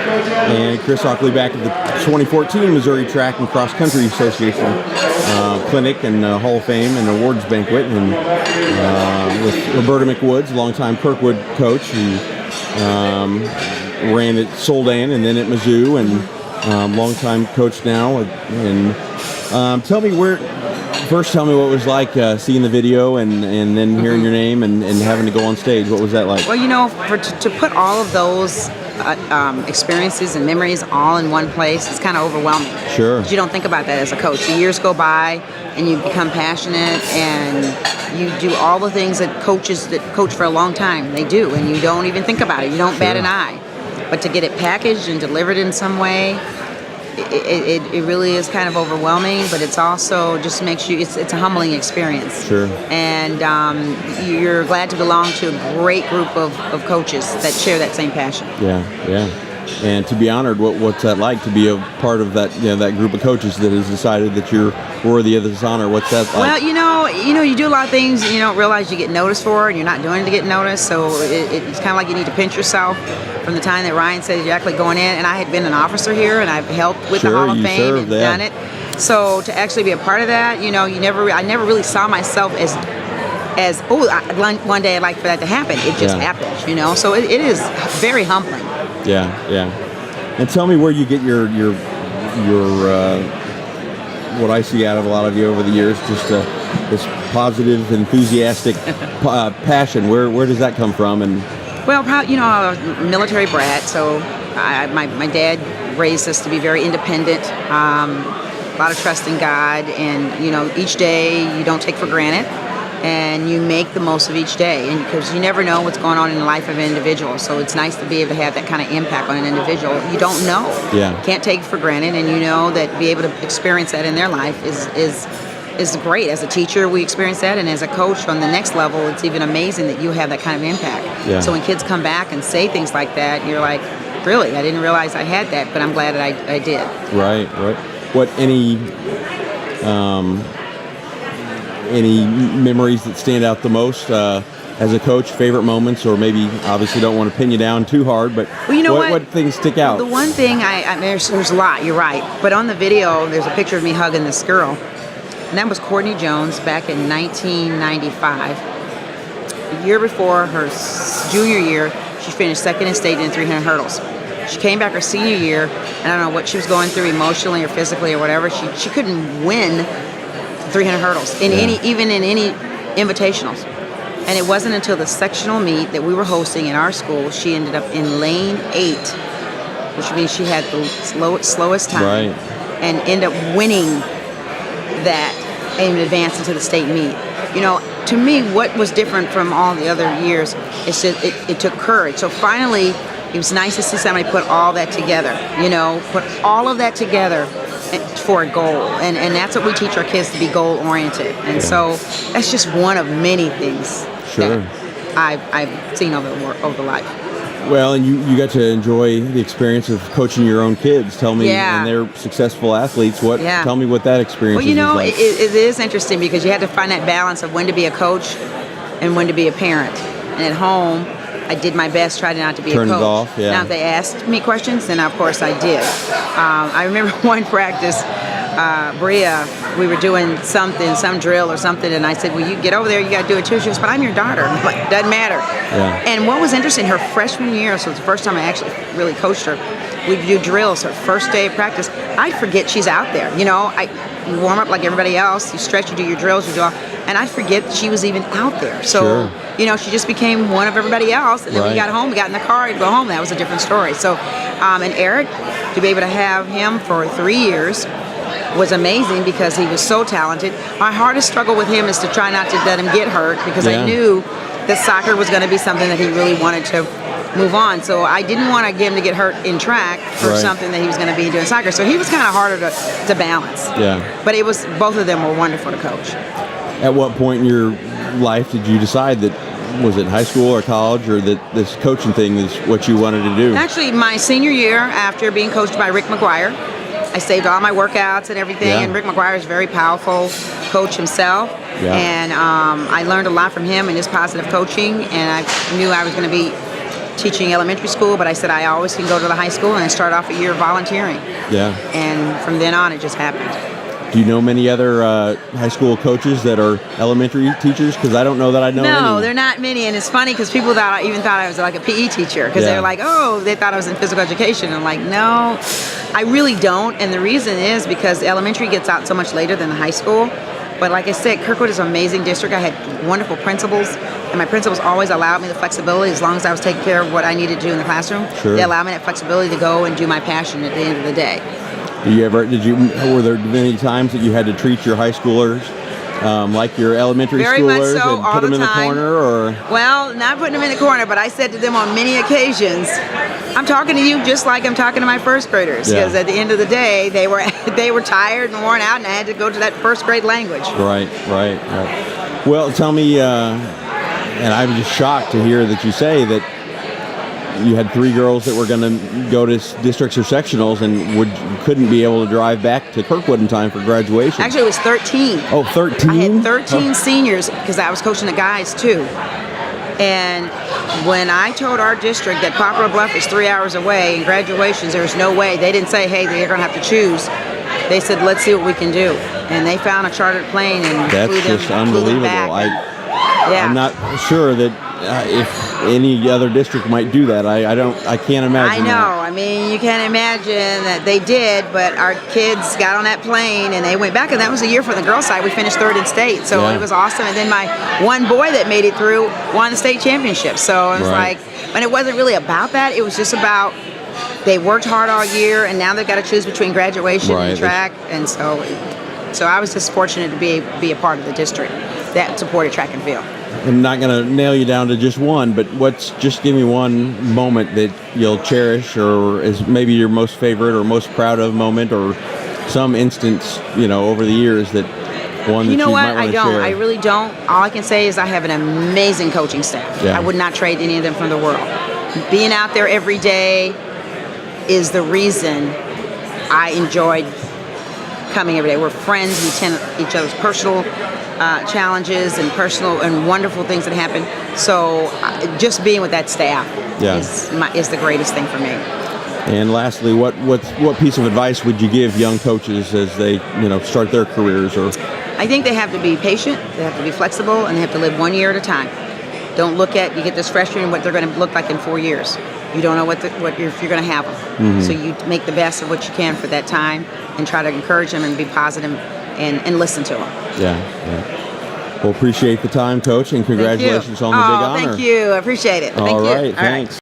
And Chris Ockley back at the 2014 Missouri Track and Cross Country Association Clinic and Hall of Fame and Awards Banquet, and with Roberta McWoods, longtime Kirkwood coach, who ran at Soldan and then at Mizzou, and longtime coach now. And tell me what it was like seeing the video and then hearing your name and having to go on stage. What was that like? Well, to put all of those experiences and memories all in one place is kind of overwhelming. Sure. You don't think about that as a coach. The years go by and you become passionate and you do all the things that coaches that coach for a long time, they do, and you don't even think about it. You don't bat an eye. But to get it packaged and delivered in some way, it really is kind of overwhelming, but it's also just makes you, it's a humbling experience. Sure. And you're glad to belong to a great group of coaches that share that same passion. Yeah. And to be honored, what's that like to be a part of that, that group of coaches that has decided that you're worthy of this honor? What's that like? Well, you do a lot of things you don't realize you get noticed for, and you're not doing it to get noticed. So it's kind of like you need to pinch yourself. From the time that Ryan said you're actually going in, and I had been an officer here, and I've helped with the Hall of Fame and done it. So to actually be a part of that, I never really saw myself as one day I'd like for that to happen. It just happens, So it is very humbling. Yeah. And tell me where you get your what I see out of a lot of you over the years, just this positive, enthusiastic passion. Where does that come from? And well, I'm a military brat, so my dad raised us to be very independent, a lot of trust in God, and each day you don't take for granted, and you make the most of each day, and because you never know what's going on in the life of an individual, so it's nice to be able to have that kind of impact on an individual. You don't know, can't take it for granted, and that be able to experience that in their life is great. As a teacher, we experience that, and as a coach on the next level, it's even amazing that you have that kind of impact. Yeah. So when kids come back and say things like that, you're like, really? I didn't realize I had that, but I'm glad that I did. Right. What any memories that stand out the most as a coach? Favorite moments, or maybe obviously don't want to pin you down too hard, but what things stick out? The one thing there's a lot. You're right, but on the video, there's a picture of me hugging this girl. And that was Courtney Jones back in 1995. The year before her junior year, she finished second in state in 300 hurdles. She came back her senior year, and I don't know what she was going through emotionally or physically or whatever. She couldn't win 300 hurdles even in any invitationals. And it wasn't until the sectional meet that we were hosting in our school, she ended up in lane 8, which means she had the slowest time, and ended up winning that and advance into the state meet. To me, what was different from all the other years is that it took courage. So finally, it was nice to see somebody put all that together, put all of that together for a goal. And that's what we teach our kids, to be goal-oriented. And so that's just one of many things that I've seen over life. Well, and you got to enjoy the experience of coaching your own kids. Tell me, and they're successful athletes. Tell me what that experience was like. It is interesting because you had to find that balance of when to be a coach and when to be a parent. And at home, I did my best, tried not to be a coach. Turn it off, Now, if they asked me questions, then of course I did. I remember one practice, Bria, we were doing some drill or something, and I said, well, you get over there, you got to do it too. She goes, but I'm your daughter. I'm like, doesn't matter. Yeah. And what was interesting, her freshman year, so it's the first time I actually really coached her, we'd do drills, her first day of practice. I'd forget she's out there. You warm up like everybody else, you stretch, you do your drills, you do all, and I'd forget that she was even out there. So, she just became one of everybody else, and then we got home, we got in the car, and go home. That was a different story. So, and Eric, to be able to have him for 3 years was amazing because he was so talented. My hardest struggle with him is to try not to let him get hurt, because I knew that soccer was going to be something that he really wanted to move on. So I didn't want to get him to get hurt in track for something that he was going to be doing soccer. So he was kind of harder to balance. Yeah. But both of them were wonderful to coach. At what point in your life did you decide that, was it high school or college, or that this coaching thing is what you wanted to do? Actually, my senior year, after being coached by Rick McGuire, I saved all my workouts and everything, and Rick McGuire is a very powerful coach himself, and I learned a lot from him and his positive coaching, and I knew I was going to be teaching elementary school, but I said I always can go to the high school and start off a year volunteering. Yeah. And from then on, it just happened. Do you know many other high school coaches that are elementary teachers? Because I don't know that I know any. No, there are not many, and it's funny because people thought I was like a PE teacher because Yeah. they were like, oh, they thought I was in physical education. I'm like, no, I really don't, and the reason is because elementary gets out so much later than the high school. But like I said, Kirkwood is an amazing district. I had wonderful principals, and my principals always allowed me the flexibility as long as I was taking care of what I needed to do in the classroom. Sure. They allowed me that flexibility to go and do my passion at the end of the day. Were there many times that you had to treat your high schoolers like your elementary Very much schoolers so, and all put them the in the time. corner, or? Well, not putting them in the corner, but I said to them on many occasions, I'm talking to you just like I'm talking to my first graders, Yeah. because at the end of the day, they were tired and worn out, and I had to go to that first grade language. Right. Well, tell me, and I'm just shocked to hear that you say that you had 3 girls that were going to go to districts or sectionals and couldn't be able to drive back to Kirkwood in time for graduation. Actually, it was 13. Oh, 13? I had 13 seniors because I was coaching the guys too. And when I told our district that Poplar Bluff is 3 hours away and graduations, there was no way. They didn't say, hey, they're going to have to choose. They said, let's see what we can do. And they found a chartered plane and That's flew them, just flew them unbelievable. back. Yeah. I'm not sure that if any other district might do that. I can't imagine. I know. I mean, you can't imagine that they did, but our kids got on that plane and they went back, and that was a year for the girls' side. We finished 3rd in state, so Yeah. it was awesome. And then my one boy that made it through won the state championship. So it was Right. like, and it wasn't really about that. It was just about they worked hard all year, and now they've got to choose between graduation Right. and track, and so I was just fortunate to be a part of the district that supported track and field. I'm not going to nail you down to just one, but just give me one moment that you'll cherish, or is maybe your most favorite or most proud of moment, or some instance, over the years that one that You know you what? might want I to don't. share. I really don't. All I can say is I have an amazing coaching staff. Yeah. I would not trade any of them for the world. Being out there every day is the reason I enjoyed coming every day. We're friends. We attend each other's personal challenges and personal and wonderful things that happen. So just being with that staff Yeah. is the greatest thing for me. And lastly, what piece of advice would you give young coaches as they start their careers? Or I think they have to be patient, they have to be flexible, and they have to live 1 year at a time. Don't look at, you get this freshman, what they're going to look like in 4 years. You don't know if you're going to have them. Mm-hmm. So you make the best of what you can for that time and try to encourage them and be positive and listen to them. Yeah. Well, appreciate the time, Coach, and congratulations on the big honor. Thank you. I appreciate it. Thank All you. right, thanks.